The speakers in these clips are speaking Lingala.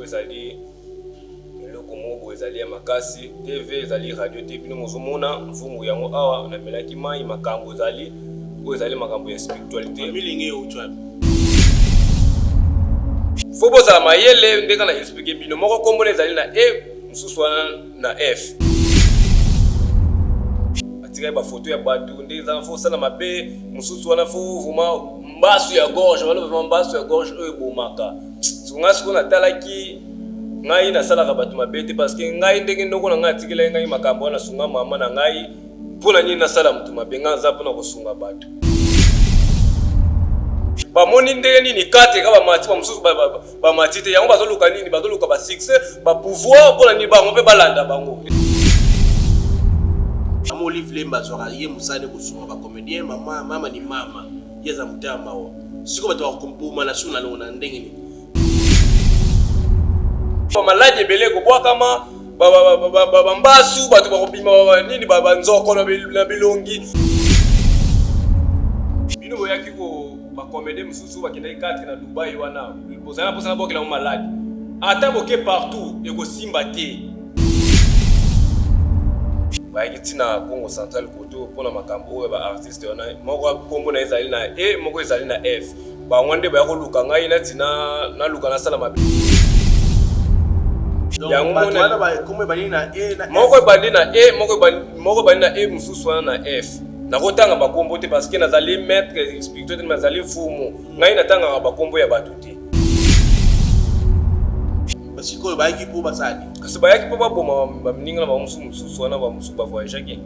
ezali eloko moko ezali ya makasi TV ezali radio te bino mozomona mfumu yango awa na melaki mai makambo ezali makambo ya spiritualité milingi utwa fobo za mayele ndeka na expliquer bino moko kombo ezali na E mususu na F atika ba photo ya batu ndeza fo sala mabe mususu wana fo vuma mbasu ya gorge wala mbasu ya gorge ebomaka sunga sikona talaki ngai na sala batu mabete parce que ngai ndenge ndoko na ngai atikela ngai makambo na sunga mama na ngai pona nini na sala mutu mabenga nza pona kosunga batu ba moni ndenge nini kate ka ba mati ba mususu ba mati te yango bazoluka nini bazoluka ba succès ba pouvoir pona ni bango pe balanda bango amo livre lemba zora ye musane kosunga ba comédien mama ni mama yeza mutama wa siko bato wakumpuma na suna lona ndenge ni maladi ebele ko kama ba mbasu bato bakopima nini ba nzoko na bilongi bino boyaki ko ba comédie mususu bakenda ikati na Dubai wana bozana posana bokela mo maladi ata boke partout eko simba te bayaki tina Congo Central koto pona makambo oyo ba artiste wana moko kombo na ezali na E moko ezali na F ba ngwande ba yakoluka ngai na tina na luka na sala mabe yango mona ba kombo bani na E na moko bandi na E moko bandi na E mususu wana na F na kotanga ba kombo te parce que nazali maître spirituel nazali fumu ngai natanga ba kombo ya batu te parce que bayaki po basali kasi bayaki po baboma ba mninga na ba mususu wana ba mususu ba voyage ki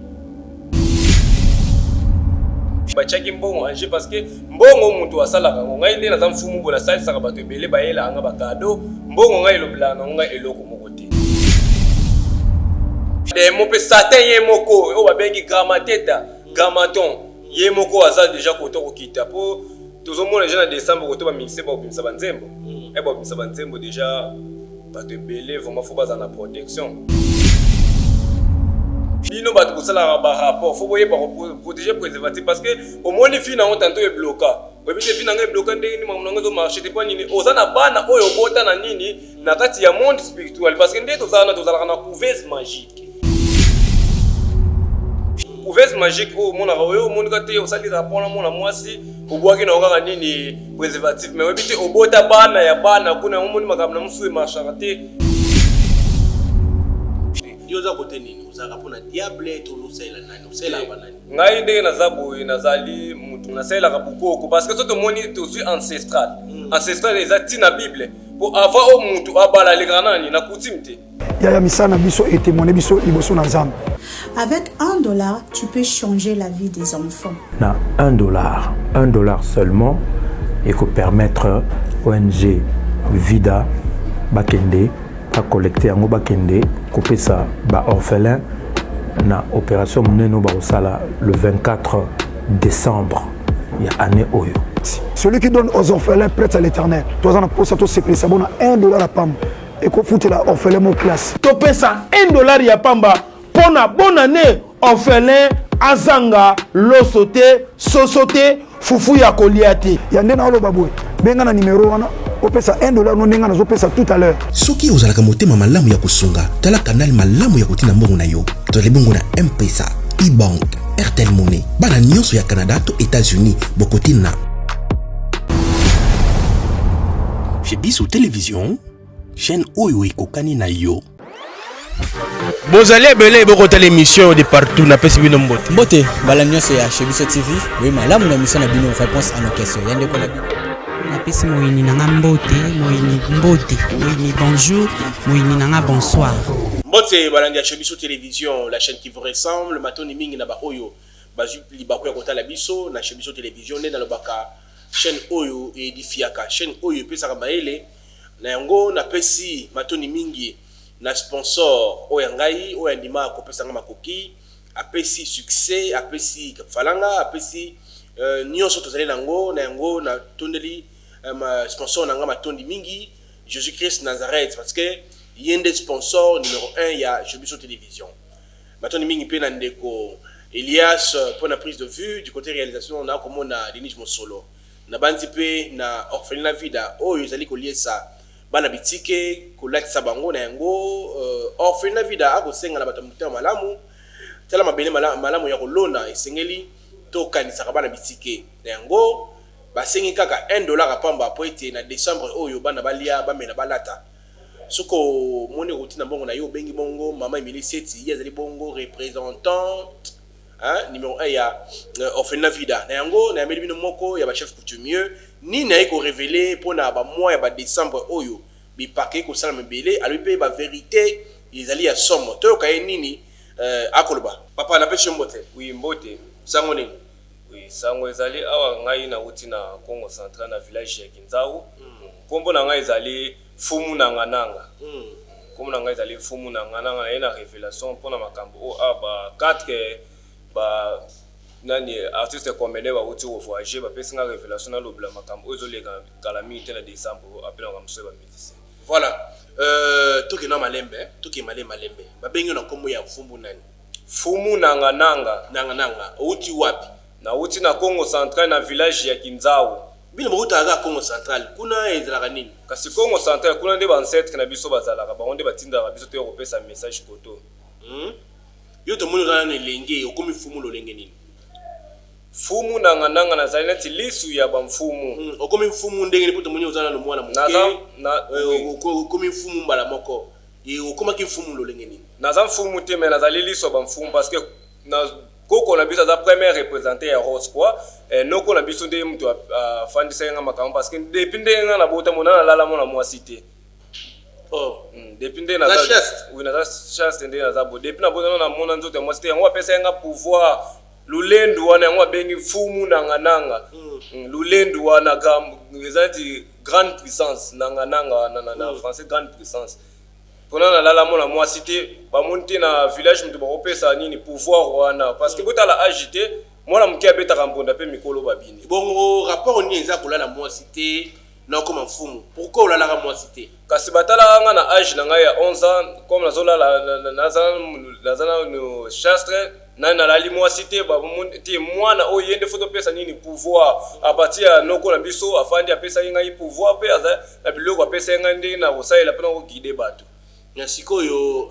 bachaki mbongo anje parce que mbongo muntu asalaka ngai nde naza mfumu bona sali saka bato ebele bayela anga ba cadeau mbongo ngai lobela na ngai eloko moko te de mo pe satan ye moko o babengi grammaton ye moko aza déjà koto kokita po tozomona déjà na décembre koto ba mixer ba opimisa banzembo ba opimisa banzembo déjà bato ebele vraiment faut baza na protection bino bato kosala ba rapport faut boye ba protéger préservatif parce que au moins les filles na tanto e bloquer obi te filles na ngai bloquer ndenge ni mamu ngo zo marcher te pas nini oza na bana oyo bota na nini na kati ya monde spirituel parce que ndenge tozala na couveuse magique couveuse magique o mona oyo moni ka te osali rapport na mona mwasi obwaki na okaka nini préservatif mais obi te obota bana ya bana kuna moni makambo na musu e marchera te yoza kote nini uzaka pona diable to lusela nani usela banani ngai ndenge nazaboye nazali mutu nasela ka bukoko parce que soto moni to suis ancestral ancestral ezati na bible pour avoir au mutu abala lekana nani na kutimte ya misana biso et témoigner biso liboso na nzambe. Avec $1, tu peux changer la vie des enfants. Na $1 seulement et que permettre ONG Vida Bakende à collecter en Bakende couper ça ba orphelin na opération meneno ba osala le 24 décembre ya année oyo. Celui qui donne aux orphelins prête à l'éternel. Toi on a pour ça tout c'est ça bon $1 à pam et qu'on fout la orphelin mon classe. Topé ça $1 ya pamba pour na bonne année orphelin azanga losote sosote fufu ya koliati. Ya ndena lo baboué. Benga na numéro wana opesa $1 no ndenga na zopesa tout à l'heure. Soki ozalaka motema malamu ya kusunga tala canal malamu ya kotina mbongo na yo tozali bongo na M-Pesa, e-bank, Airtel Money bana nyonso ya Canada to États-Unis bokotina chez Biso Télévision chaîne oyo ekokani na yo. Bozali ebele bokota l'émission de partout na pesi bino mbote. Mbote bala nyonso ya chez Biso TV. Oui malamu na mission na bino réponse à nos questions. Yande ko na bino. Napesi moyini nanga mbote, moyini bonjour, moyini nanga bonsoir. Mbote balandi ya chez Biso Télévision, la chaîne qui vous ressemble, matoni mingi na ba oyo bazu libako ya kota la biso na chez Biso Télévision nde na lobaka chaîne oyo edifiaka, chaîne oyo pesaka maele na yango na pesi matoni mingi na sponsor oyo ngai oyo ndima ko pesa nga makoki apesi succès apesi falanga apesi nyonso tozali nango na yango na tondeli sponsor nanga matondi mingi Jésus-Christ Nazareth parce que yende sponsor numéro 1 ya chez Biso Télévision matondi mingi pe na ndeko Elias pour la prise de vue du côté réalisation on a comme on a Denis Mosolo na bandi pe na orphelinat Vida oyo ezali koliesa bana bitike kolatisa bango na yango orphelin vida akosenga na bato motema malamu tala mabele malamu ya kolona esengeli tokanisaka bana bitike na yango basengi kaka $1 apamba po ete na décembre oyo bana balia bamela balata soko moni routine bongo na yo bengi bongo mama Emily Seti yazali bongo représentant numéro 1 ya orphelin vida na yango na yameli bino moko ya ba chef coutumier ni na eko révéler pona ba mois ya ba décembre oyo bipake ko sala mebele alipe ba vérité ezali ya somme to kaye nini akoloba papa na pêche mbote oui mbote sango nini oui sango ezali awa ngai na uti na Congo Central na village ya Kinzau kombo na ngai ezali fumu nanga kombo na ngai ezali fumu nanga na ina révélation pona makambo o aba 4 ba nani artiste comédien ba uti voyager ba pesinga révélation na lobla makambo ozolega calamité na décembre appela ngamso ba médecin voilà toki na malembe toki malembe ba bengi na kombo ya fumu nani fumu nanga uti wapi na uti na Congo Central na village ya Kinzau bino bokuta aga Congo Central kuna ezalaka nini kasi Congo Central kuna nde ba ancêtre na biso bazalaka ba onde batinda biso to kopesa message koto yo to moni kana lenge okomi fumu lo lenge nini fumu nanga na zali neti lisu ya ba mfumu okomi mfumu ndenge ni poto moni ozana no mwana muke okomi mfumu mbala moko okoma ki mfumu lo lenge nini naza mfumu te mais nazali lisu ba mfumu parce que na koko na biso za premier représenté ya Rose quoi noko na biso nde mtu afandisa nga makambo parce que depuis ndenga na bota monana lala mona moi cité depuis ndenga na oui na chaste ndenga na zabo depuis na bota na mona nzoto moi cité yango apesa nga pouvoir lulendu wana yango bengi fumu nanga lulendu wana ezati grande puissance nanga na français grande puissance pona na lala mona moi cité ba monter na village mtu bakopesa nini pouvoir wana parce que botala agité mwana mkia beta mbonda pe mikolo babini bongo rapport ni eza kolala moi cité na comme mfumu pourquoi olala ka moi cité kasi batala nga na âge na ngai ya 11 ans comme nazola nazana no chastre na lali moi cité ba monter mwana oyende photo pesa nini pouvoir à partir ya noko na biso afandi apesa ngai pouvoir pe aza na biloko apesa ngai ndi na kosaila pe na ko guider bato na sikoyo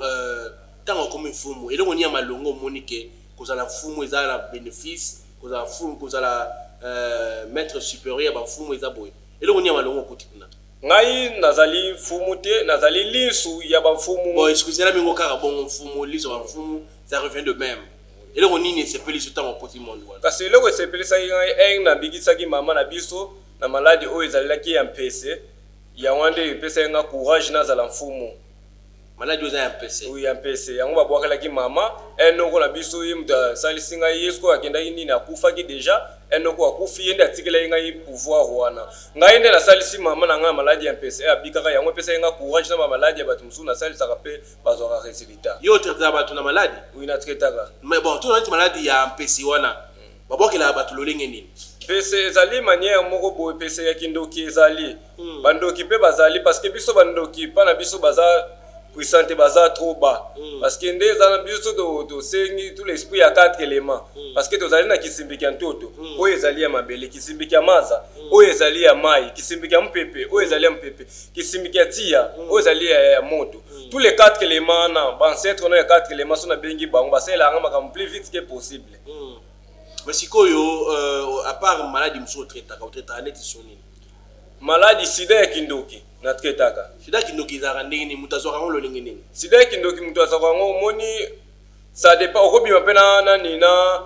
tango comme fumu elongo ni ya malongo monike kozala fumu eza na bénéfice kozala fumu kozala maître supérieur ba fumu eza boy elongo ni ya malongo kotikuna ngai nazali fumu te nazali lisu ya ba fumu bon excusez-moi mingo kaka bon fumu lisu ba fumu ça revient de même elongo nini sepeli sur tango poti monde wana kasi elongo sepeli sa ngai na bigisaki mama na biso na maladi o ezalaki ya mpese ya wande pesa nga courage na zala mfumu maladi oza ya mpese oui ya mpese yango babwakelaki mama enoko na biso ye muta salisinga yesko akendaki nini akufaki déjà enoko akufi yende atikela ngai pouvoir wana ngai nde na salisi mama na nga maladi ya mpese abikaka yango pesa nga courage na maladi ya bato musu na salisaka pe bazwaka résultat yo traitaka bato na maladi oui na traitaka mais bon to na maladi ya mpese wana babwakela bato lolenge nini pese ezali manière moko boye pese ya kindoki ezali bandoki pe bazali parce que biso bandoki pa na biso baza puissante baza trop bas parce que ndé za biso to sengi tout l'esprit à 4 éléments parce que tozali na kisimbiki ya ntoto oyo ezali ya mabele kisimbiki ya maza oyo ezali ya mai kisimbiki ya mpepe oyo ezali ya mpepe kisimbiki ya tia oyo ezali ya moto tous les 4 éléments na ancêtre na ya 4 éléments sont na bengi bango basela nga makambo plus vite que possible mais sikoyo à part maladie mso traitaka traitaka neti sonini maladie sida ya kindoki na traitaka sida kindoki za ndenge mutazwaka ngo lolenge nini sida kindoki mutazwaka ngo moni ça dépend okobima pena nani na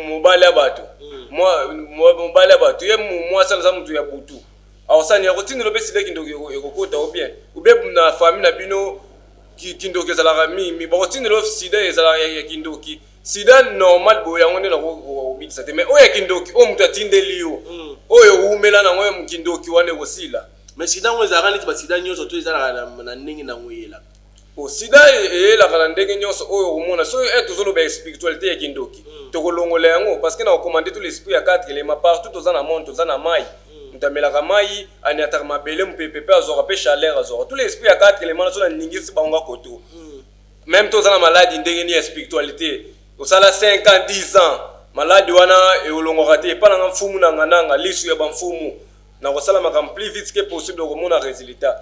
mobali ya bato mobali ya bato ye mwasa na mutu ya butu awasani ya kotindelo pe sida kindoki ekokota ou bien na famille na bino kindoki ezalaka mi bakotindelo sida ezalaka ya kindoki sida normal boya ngone na obikisa te mais oya kindoki o mutu atindeli yo oyo umela na ngoyo mkindoki wane kosila mais sida ngo ezalaka neti basida nyonso to ezalaka na ndenge na ngoyela sida eyelaka na ndenge nyonso oyo omona so tozoloba spiritualité ya kindoki tokolongola yango parce que na okomande tout l'esprit ya 4 éléments partout toza na monde toza na mai mutamelaka mai aniataka mabele mpepe pe azwaka pe chaleur azwaka tout l'esprit ya 4 éléments naso na ningisi bango koto même toza na maladie ndenge ni ya spiritualité osala 5 ans 10 ans maladie wana eolongwaka te epa nanga mfumu nanga lisu ya bamfumu na kosala makambo plus vite que possible okomona résultat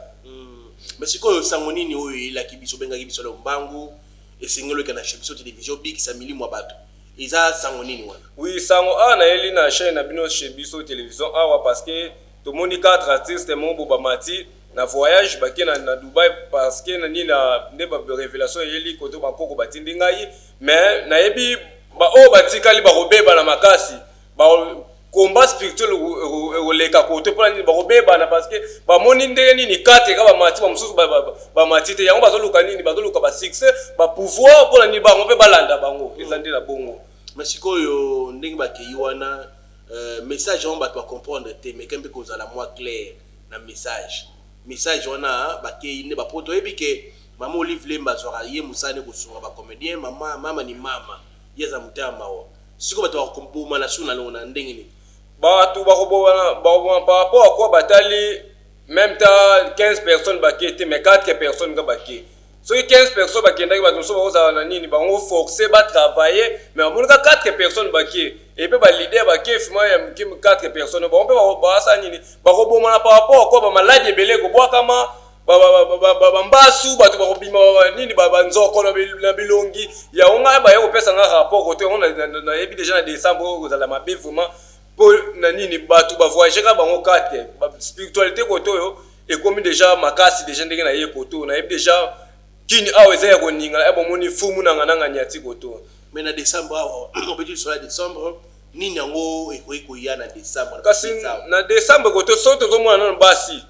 mais sikoyo sango nini oyo elaki biso bengaki biso le mbangu esengelo kana biso télévision big samili mwa bato eza sango nini wana? Oui, sango ana eli na chaîne na bino biso télévision awa parce que tout le monde 4 artistes mon boba mati na voyage baki na Dubai parce que na ni na ndeba révélation eli koto bakoko batindi ngai mais na yebi ba o batikali ba robeba na makasi ba combat spirituel oleka kote pour ni ba robeba na parce que ba moni ndenge nini 4 ka ba mati ba mususu ba mati te yango bazoluka nini bazoluka ba succès ba pouvoir pour ni ba ngombe balanda bango ezandi na bongo. Mais sikoyo ndenge bakei wana message on ba comprendre te mais kembe ko za la moi clair na message wana bakei ne ba poto ebike mama Olive Lemba zora ye musane ko sunga ba comédien mama ni mama yeza mutama wa siko bato bakomboma na suna lona ndenge ni bato bakobona par rapport à quoi batali même temps 15 personnes bakete mais 4 personnes ga bakete. So 15 personnes bakendaki bato so baza na nini bango forcer ba travailler mais on a 4 personnes bakete et puis ba leader bakete finalement ya 4 personnes ba on peut ba sa nini bakoboma na par rapport à quoi ba malade belé ko bwa kama mbasu bato bakobima nini banzoko na bilongi ya onga ba yo pesa nga rapport côté on na yebi déjà na décembre ko za la mabe vraiment pour na nini bato ba voyager ka bango 4 spiritualité côté yo et comme déjà makasi déjà ndenge na ye côté na yebi déjà kini aweza ya koninga ebo moni fumu na ngana nyati côté mais na décembre on peut dire sur la décembre nini yango eko ya na décembre kasi na décembre côté soto zo mwana na basi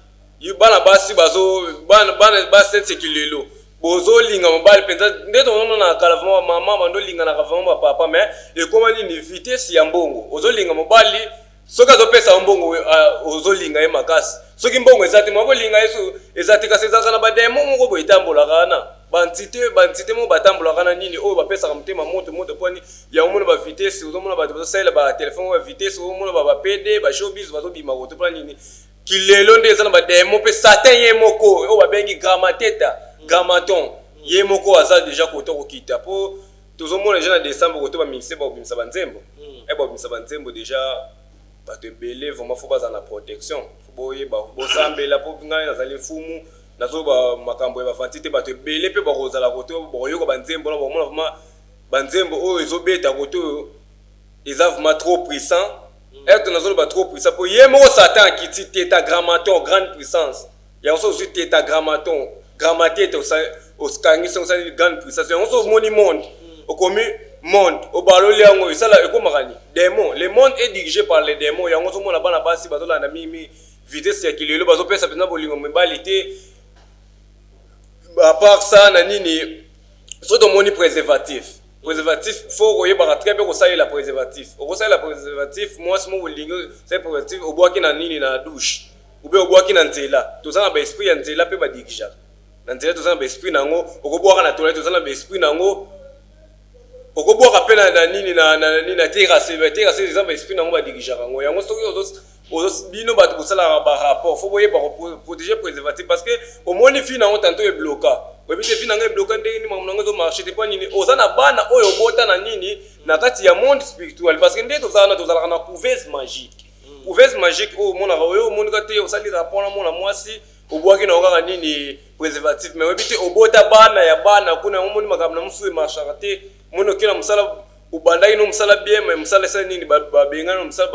bana basi bazo bana basi sekilelo bozo linga mobali penza ndeto ono na kalavama mama bando linga na kalavama papa mais e koma ni vitesse ya mbongo ozo linga mobali soka zo pesa mbongo ozo linga e makasi soki mbongo ezati moko linga yesu ezati kasi ezaka na bademo moko bo etambola kana bantité mo batambola kana nini o ba pesa mutema moto poni ya omona ba vitesse ozo mona ba sala ba téléphone ba vitesse o mona ba PD ba showbiz bazo bima ko to poni nini kilelo ndeza na bademo pe satan ye moko o babengi grammaton ye moko aza déjà koto kokita po tozomona déjà na décembre koto ba mixer ba obimisa banzembo ba obimisa banzembo déjà bato belé vraiment faut baza na protection faut boye ba bosambela po ngana nazali fumu nazo ba makambo ya fantité bato belé pe ba kozala koto boyo ko banzembo na bomona vraiment banzembo o ezobeta koto eza vraiment trop puissant. Être dans un trop puissant pour y mo Satan qui dit tétragrammaton grande puissance. Il y a aussi tétragrammaton grammaté au scanner sont ça grande puissance. On se moni monde au commu monde au balo liango ça là eko makani démon le monde est dirigé par les démons. Il y a on se mona bana basi bazola na mimi vitesse ya kilelo bazo pesa pena bolingo mbalité à part ça na nini so do moni préservatif faut koyeba très bien kosalela la préservatif okosalela la préservatif moi si mo bolingo c'est préservatif obwaki na nini na douche ube obwaki na nzela tozana ba esprit ya nzela pe ba dirija na nzela tozana ba esprit nango okobwaka na toilette tozana ba esprit nango okobwaka pe na nini na terrasse tozana ba esprit nango ba dirija ngo yango soki bino bato kosala ba rapport faut boyeba protéger préservatif parce que au moins ni fi nango tanto e bloka webite fi nango e bloka ndenge ni mamunango zo marché te pas nini ozana bana oyo bota na nini na kati ya monde spirituel parce que ndenge tozala na couveuse magique o mona oyo moni kate osali rapport na mona mwasi obwaki na okaka nini préservatif mais webite obota bana ya bana kuna moni makambo na musu e marché te mono kila musala ubandaki no musala bien mais musala sa nini babengana musala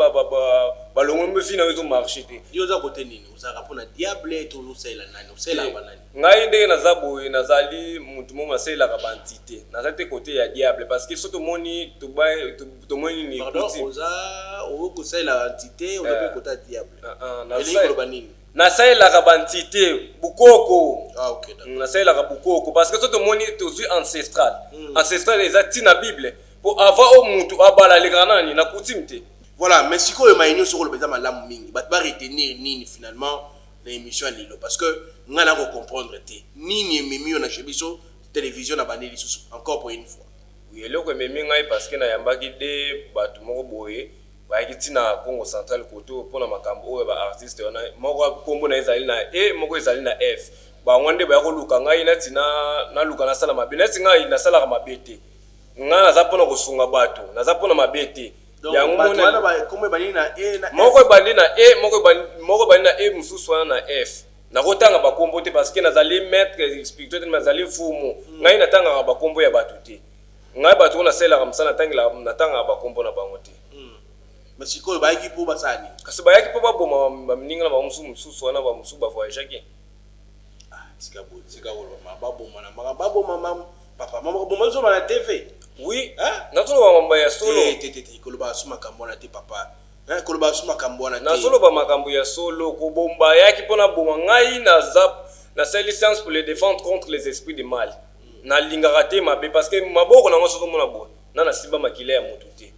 balongo mbefi na wezo marché te yo za kote nini uzaka pona diable to usela nani usela banani ngai ndenge nazabo nazali mutu mo masela ka bantité nazali te côté ya diable parce que soto moni to moni ni kuti oza oko sela entité oza pe côté diable na sela ka bantité bukoko OK d'accord na sela ka bukoko parce que soto moni to suis ancestral ezati na bible pour avoir au mutu abala le kanani na kutimte. Voilà, mais si quoi maïno sur le béza malamu mingi, bat ba retenir nini finalement l'émission lilo parce que ngana ko comprendre te nini memi on a chebiso télévision na bandeli sous encore pour une fois. Oui, eloko memi ngai parce que na yambaki de batu moko boye ba kiti na Congo central koto pona makambo o ba artiste ona moko kombo na ezali na moko ezali na F. Ba ngwande ba ko luka ngai na tina na luka na sala mabina ngai na sala mabete. Ngana zapona kusunga bato nazapona mabete yango mona ba komwe bali na moko bali na moko bali na mususu wana na F nakotanga bakombo te parce que nazali maître spirituel nazali fumu ngai natanga bakombo ya bato te ngai bato na sela kamsana natanga bakombo na bango te mais sikoyo bayaki po basani kasi bayaki po baboma bamininga na bamususu wana bamususu bavoyagaki tika baboma na maka baboma papa mama baboma zo na TV oui nazoloba mambo ya solo koloba suma kambona te papa koloba suma kambona te nazoloba makambo ya solo kobomba yaki mpona boma ngai na sa licence pour les défendre contre les esprits de mal nalingaka te mabe parce que maboko nango sozomona boye na nasimba makila ya motu te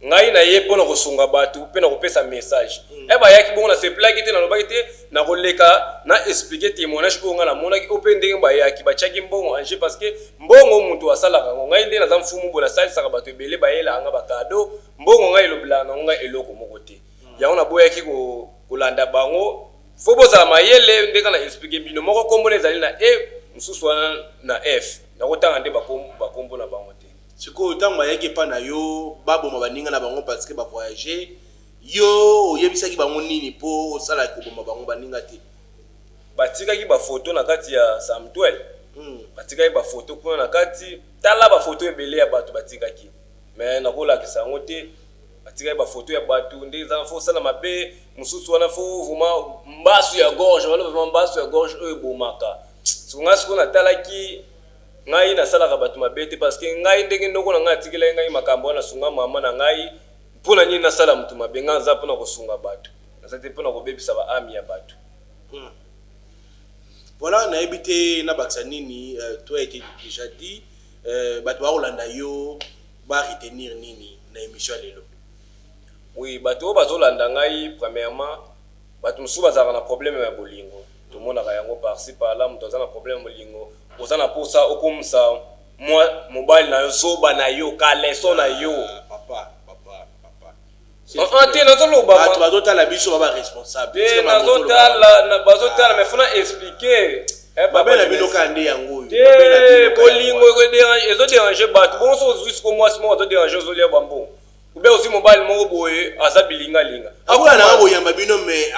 ngai na ye mpona kosunga bato mpe na kopesa message bayaki bongo nasepelaki te nalobaki te nakoleka na explike témoignage oyo ngai namonaki oyo mpe ndenge bayaki batiaki mbongo ange parce que mbongo moto asalaka yango ngai nde naza mfumu boye nasalisaka bato ebele bayelanga bakado mbongo ngai elobelaka nango ngai eloko moko te yango naboyaki kolanda bango fo bozala mayele ndenge na explike bino moko kombo na ezali na e mosusu wana na f nakotanga nde bakombo na bango te sikoyo ntango bayaki epa na yo baboma baninga na bango parce que bavoyage yo oyebisaki bango nini mpo osalaki koboma bango baninga te batikaki bafoto na kati ya Samuel batikaki bafoto kuna na kati tala bafoto ebele ya bato batikaki mais nakolakisa yango te batikaki bafoto ya bato nde eza fo osala mabe mosusu wana fo vraiment mbasu ya gorge wana vraiment mbasu ya gorge oyo ebomaka songa siko natalaki ngai nasalaka bato mabe te parce que ngai ndenge ndoko na ngai atikela ngai makambo wana sunga mama na ngai mpona nini nasala mutu mabe ngai aza mpona kosunga bato naza te mpona kobebisa baami ya bato voilà nayebi te nabakisa nini toi été déjà dit bato bakolanda yo baretenir nini na émission ya lelo oui bato oyo bazolanda ngai premièrement bato mosusu bazalaka na problème ya bolingo tomonaka yango par-ci par-là moto aza na problème ya bolingo oza na posa okomisa mobali na yo zoba na yo kaleso na yo papa te nazoloba bato bazotala biso baba responsable te bazotala mais fona expliquer babela bino kande yango te bolingo ezoderange bato bongo so ozwi siko mwasi moko azoderange ozolia bambongo ube ozi mobali moko boye aza bilingalinga akola nanga boyamba bino mais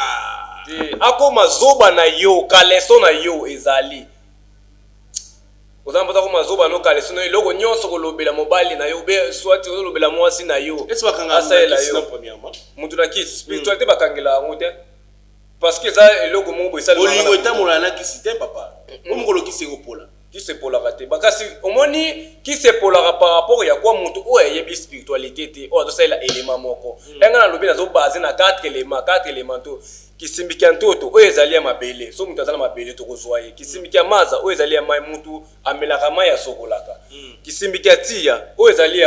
akoma zoba na yo kaleso na yo ezali ozamba ko mazoba no kaleso na yo loko nyonso kolobela mobali na yo be soit kolobela mwasi na yo asala yo premièrement mutu na kisi spiritualité bakangela yango te parce que ça eloko moko esali bolingo etamola na kisi te papa omukolo kisi ekopola kisepolaka te bakasi omoni kisepolaka par rapport ya kwa mutu oyo ayebi spiritualité te oyo azosalela élément moko enga nalobi nazobase na 4 éléments to kisimbiki ya ntoto oyo ezali ya mabele so mutu aza na mabele tokozwa ye kisimbiki ya maza oyo ezali ya mai mutu amelaka mai asokolaka kisimbiki ya tia oyo ezali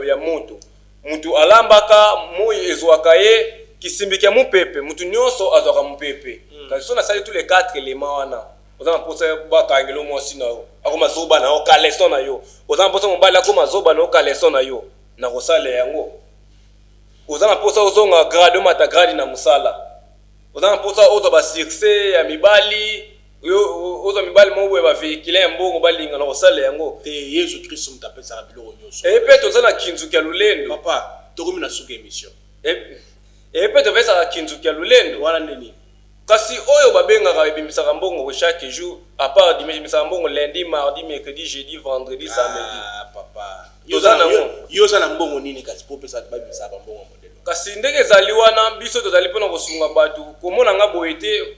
ya moto mutu alambaka moi ezwaka ye kisimbiki ya mopepe mutu nyonso azwaka mopepe kasi so nasali tous les 4 éléments wana oza na mposa bakangela mwasi na yo akoma zoba na yo kaleso na yo oza na mposa mobali akoma zoba na yo kaleso na yo na kosala yango oza na mposa ozonga grade omata grade na mosala oza na mposa ozwa basuccès ya mibali ozwa mibali moko boye bavéhicule ya mbongo balinga na kosala yango te yesu kristo moto apesaka biloko nyonso epe toza na kinzuki ya lolendo papa tokomi na suka émission epe topesaka kinzuki ya lolendo wana nini kasi oyo babengaka ebimisaka mbongo chaque jour à part ebimisaka mbongo lundi mardi mercredi jeudi vendredi samedi papa yo oza na mbongo nini kasi po pesa babimisaka mbongo modelo kasi ndenge ezali wana biso tozali mpona kosunga bato komona nga boye te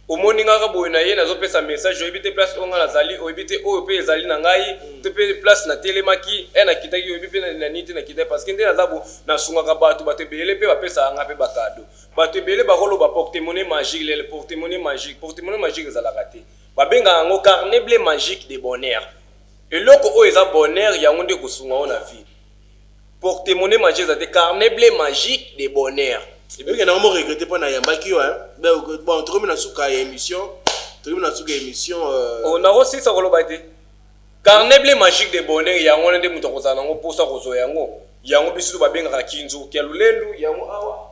omoni ngaka boye na ye nazopesa message oyebi te place oyo nga nazali oyebi te oyo mpe ezali na ngai te mpe place natelemaki nakitaki oyebi mpe na nini te nakitaki parce que nde naza bo nasungaka bato ebele mpe bapesaka nga mpe bakado bato ebele bakoloba porte-monnaie magique lele porte-monnaie magique ezalaka te babengaka yango carnet bleu magique de bonheur eloko oyo eza bonheur yango nde kosunga oyo na vie porte-monnaie magique eza te carnet bleu magique de bonheur ebeke na mo regretter pas na yambaki yo bon tokomi na suka ya émission nakosisa koloba te carnet bleu magique de bonheur yango nde moto akozala nango mposa kozwa yango biso babengaka kinzuki ya lolendo yango awa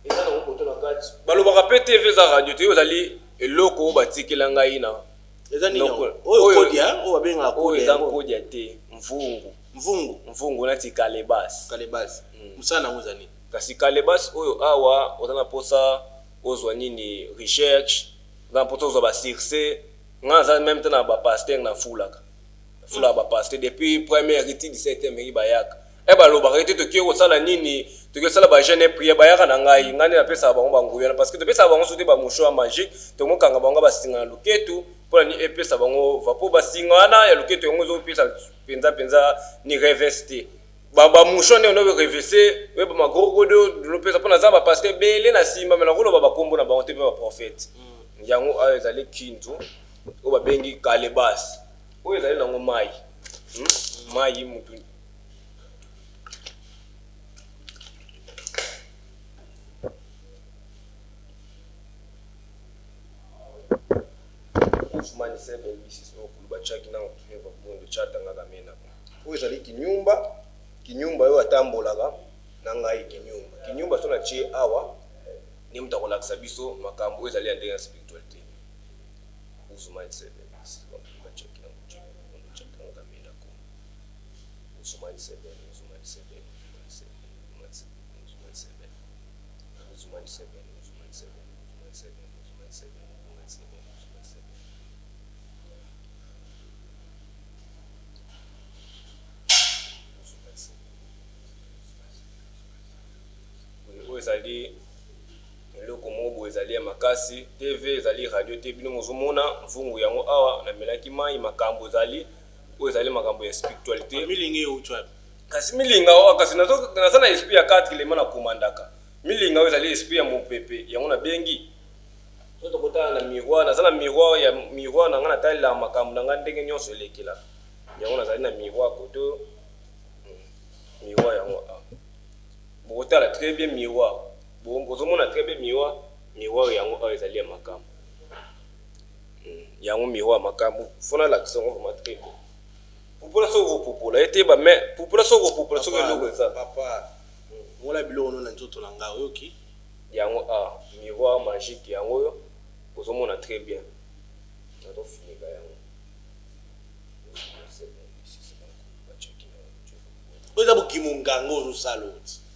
eza nango poto na kati balobaka mpe tv eza radio te oyo ezali eloko oyo batikela ngai na eza nini oyo kodia oyo babengaka kodia eza kodia te mvungu nati kalebas mosala nango eza nini kasi kalebas oyo awa oza na posa ozwa nini recherche za mposa ozo ba Circe nga za même temps na ba pasteur na fulaka fula ba pasteur depuis première rite 17e yi bayaka e ba lo ba rite to ki ko sala nini to ki sala ba jeune prière bayaka na ngai ngani na pesa bango banguya parce que to pesa bango sote ba mosho magique to mokanga bango ba singa luketu pour ni epesa bango va po ba singana ya luketu yango zo pesa penza ni revester ba mosho ne no revester we ba magogodo lo pesa pona za ba pasteur bele na simba mena ko lo ba kombo na bango te ba prophète yango ayo zali kintu o ba bengi kalebas o ezali nango mai mai mutu Usmani sebe bisi so kuluba chaki na kunyumba bondo chata ngaka mena o ezali kinyumba yo atambolaga na ngai kinyumba so na chi awa ni mutakolakisa biso makambo ezali ande ya spiritualité Usmani sebe bisi so kuluba chaki na bondo chata ngaka mena ko Usmani sebe ezali eloko mobo ezali ya makasi TV ezali radio te bino mozomona mvungu yango awa na melaki mai makambo ezali o ezali makambo ya spiritualité milinga yo utwa kasi milinga o kasi nazo na esprit ya 4 kilema na komandaka milinga o ezali esprit ya mopepe yango na bengi soto kota na miroir na miroir na ngana tala makambo na ngande ndenge nyonso elekela yango nazali na miroir koto miroir yango botala très bien miroir bozomona très bien miroir yango ezali ya makambo yango miroir makambo fona la kisongo vraiment très bien popola so popola ete ba mais popola so popola so logo ça papa ngola bilo no na nzoto na ngao yoki yango miroir magique yango yo bozomona très bien na to finiga yango oza bukimungango ozo saloti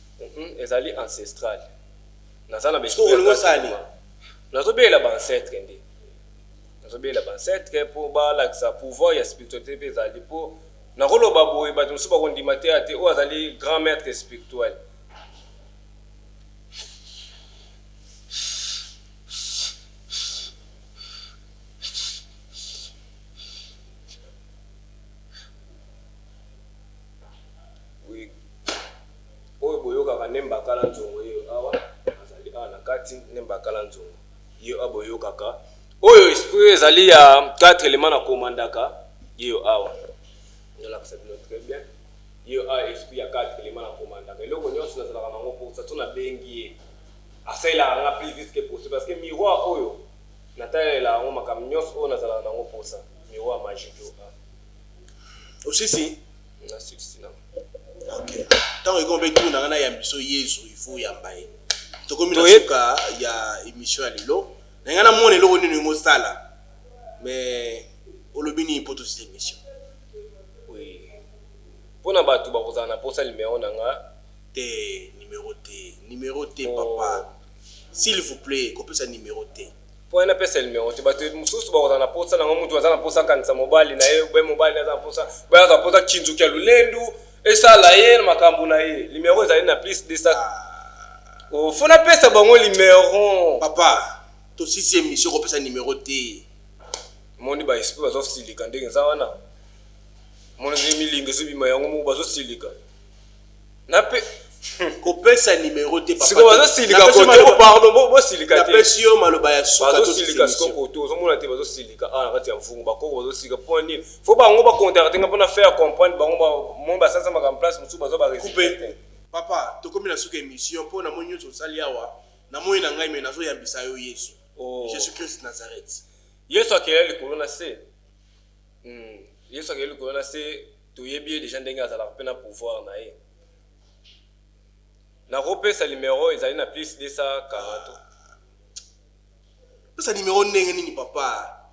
ezali ancestral nazana be so olingo sali nazobela ba ancêtre ndi nazobela ba ancêtre pour ba la sa pouvoir ya spiritualité pe ezali po na koloba boye bato musuba ko ndima te ate o azali grand maître spirituel nemba kala nzongo yo awa azali na kati nemba kala nzongo yo aboyo kaka oyo esprit ezali ya 4 éléments na komandaka yo awa ndola ka sabino très bien yo esprit ya 4 éléments na komandaka eloko nyonso nazala nango pour ça tona bengi asela nga plus vite que possible parce que miroir oyo natalela ngo makam nyonso oyo nazala nango pour ça miroir magique yo osisi na 16 na ok tant que comme tout na ya biso yesu il faut yambaye to comme na suka ya émission ya lelo na ngana mone loko nini ngo sala mais olobini poto cette émission oui pona batu ba kozana posa numéro nanga te numéro T papa s'il vous plaît ko pesa numéro T po ena pesa numéro T batu mususu ba kozana posa nanga mutu azana posa kanisa mobile na ye be mobile na posa ba za posa kinzu kya lulendu esa la ye makambo na ye numéro ezali na plus de ça o fona pesa bango numéro papa to si émission ko pesa numéro T moni ba esprit bazo silika ndenge za wana moni milinga zo bima yango mo bazo silika na pe ko pesa numéro T papa siko bazo silika ko pardon bo silika te na pesio maloba ya suka to silika siko to zo mona te bazo silika na kati ya mfungu bako bazo silika poni faut bango ba contacter nga pona faire comprendre bango ba mo ba sasa ma place musu bazo ba couper papa to komi na suka émission pona mo nyonso sali awa na mo ina ngai me nazo yambisa yo Yesu Jésus Christ Nazareth Yesu akela likolo na se Yesu akela likolo na se to yebi déjà ndenge azala pena pouvoir na ye na repesa numéro ezali na plus de ça 40 pesa numéro ndenge nini papa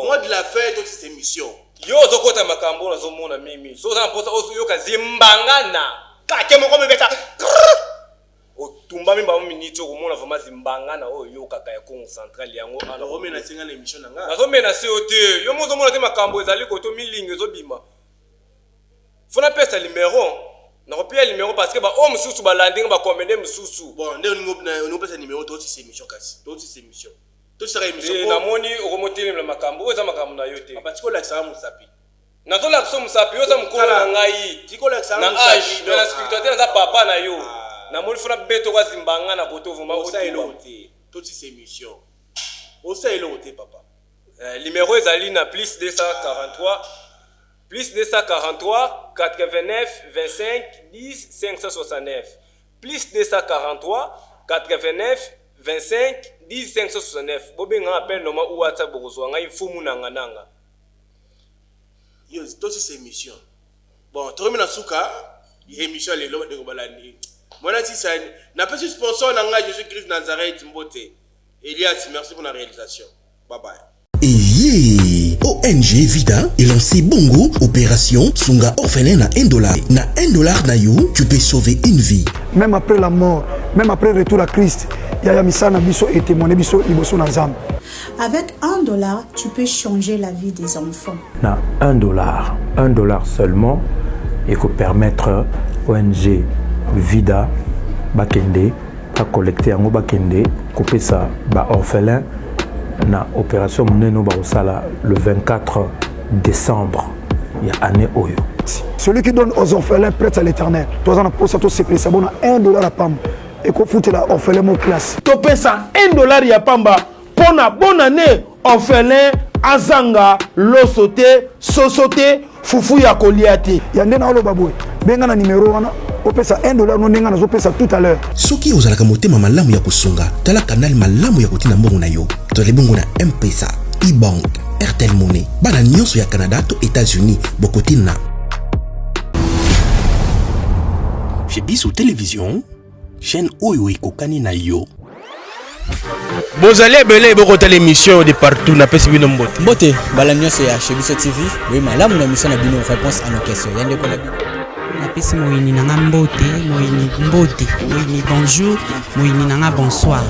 moi de la fête de cette émission yo zokota makambo na zo mona mimi so za mposa oso yo kazimbangana kake moko mebeta mbami ba minute ko mona vraiment zimbanga na oyo kaka ya Congo Central yango ana Rome na singa na émission na nga. nazo mena COT yo mozo mona te makambo ezali ko to milingi ezobima fona pesa numéro na kopia numéro parce que ba o mususu ba landing ba commander mususu Bon, nde on pesa numéro to ci émission kasi. To ci émission. To sera émission. na moni okomoteli na makambo eza makambo na yo te Parce que la ça musapi. nazo la so musapi yo za mukolo na ngai Tiko la ça na musapi. âge na spiritualité za papa na yo na moni fona beto kwa zimbanga na koto vuma Osa elote. To ci émission. Osa elote papa. Numéro ezali na plus 243 plus 243 89 25 10 569 plus 243 89 25 10 569 bobenga appel noma ou WhatsApp bokozwa ngai fumu nanga nanga Yo to ci émission. Bon, to remina suka émission lelo de balani. Mona si ça n'a pas de sponsor nanga Jésus-Christ Nazareth Mbote. Elias, merci pour la réalisation. Bye bye. Et ONG Vida est lancé Bongo, opération Sunga orphelin na $1. Na $1 na yo, tu peux sauver une vie. Même après la mort, même après le retour à Christ, Yaya Misana Biso et témoigné Biso Liboso Nazam. Avec $1, tu peux changer la vie des enfants. Na $1 seulement, et peut permettre ONG Vida Bakende à collecter en Bakende, couper ça ba orphelin na opération Mneno Barosala le 24 décembre. Il y a année Oyo. Celui qui donne aux orphelins prête à l'éternel. Toi, on a posé tout ce prix, ça bon $1 à Pam. Et qu'on fout la orphelin mon classe. To pesa $1 ya pamba. Pona bonne année, orphelin, azanga, losote, sosote, fufu ya koliate. Yande na olo baboué. Benga na numéro wana. On pesa $1 non nenga na zo pesa tout à l'heure. Soki ozalaka motema malamu ya kusunga, tala kanal malamu ya kotina mbongo na yo. Tole bongo na M-Pesa, E-Bank, Airtel Money. Bana nyonso ya Canada to États-Unis, bokotina. Chez Biso Télévision, chaîne oyo ekokani na yo. Bozali ebele bokota l'émission de partout na pesi bino mbote. Mbote, bala nyonso ya chez Biso TV. Oui, malamu na mission na bino réponse à nos questions. Yande ko na bino. napesi moyini nanga mbote moyini bonjour moyini nanga bonsoir.